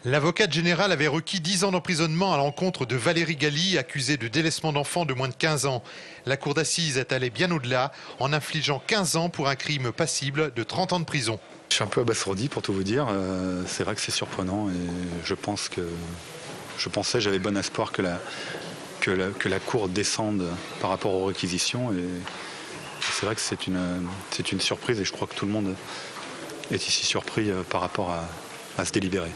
L'avocate générale avait requis 10 ans d'emprisonnement à l'encontre de Valérie Galli, accusée de délaissement d'enfants de moins de 15 ans. La cour d'assises est allée bien au-delà, en infligeant 15 ans pour un crime passible de 30 ans de prison. Je suis un peu abasourdi pour tout vous dire. C'est vrai que c'est surprenant et j'avais bon espoir que la cour descende par rapport aux réquisitions. Et c'est vrai que c'est une surprise et je crois que tout le monde est ici surpris par rapport à ce délibéré.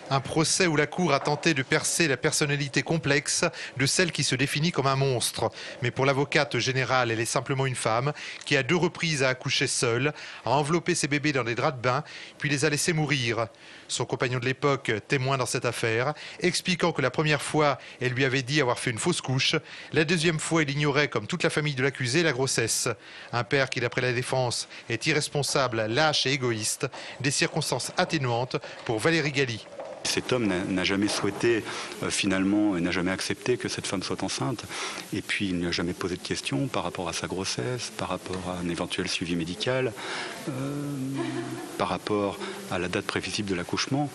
Un procès où la Cour a tenté de percer la personnalité complexe de celle qui se définit comme un monstre. Mais pour l'avocate générale, elle est simplement une femme qui à 2 reprises a accouché seule, a enveloppé ses bébés dans des draps de bain, puis les a laissés mourir. Son compagnon de l'époque, témoin dans cette affaire, expliquant que la première fois, elle lui avait dit avoir fait une fausse couche. La deuxième fois, il ignorait, comme toute la famille de l'accusé, la grossesse. Un père qui, d'après la défense, est irresponsable, lâche et égoïste. Des circonstances atténuantes pour Valérie Galli. Cet homme n'a jamais souhaité, finalement, n'a jamais accepté que cette femme soit enceinte. Et puis, il ne lui a jamais posé de questions par rapport à sa grossesse, par rapport à un éventuel suivi médical, par rapport à la date prévisible de l'accouchement.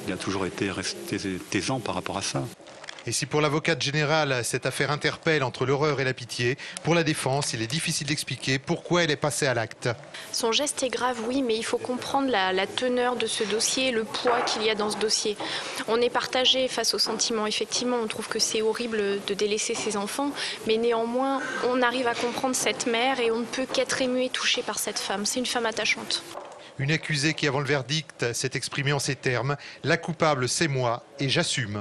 Il a toujours été resté taisant par rapport à ça. Et si pour l'avocate générale, cette affaire interpelle entre l'horreur et la pitié, pour la défense, il est difficile d'expliquer pourquoi elle est passée à l'acte. Son geste est grave, oui, mais il faut comprendre la teneur de ce dossier, le poids qu'il y a dans ce dossier. On est partagé face aux sentiments, effectivement, on trouve que c'est horrible de délaisser ses enfants, mais néanmoins, on arrive à comprendre cette mère et on ne peut qu'être ému et touché par cette femme. C'est une femme attachante. Une accusée qui, avant le verdict, s'est exprimée en ces termes : « La coupable, c'est moi et j'assume ».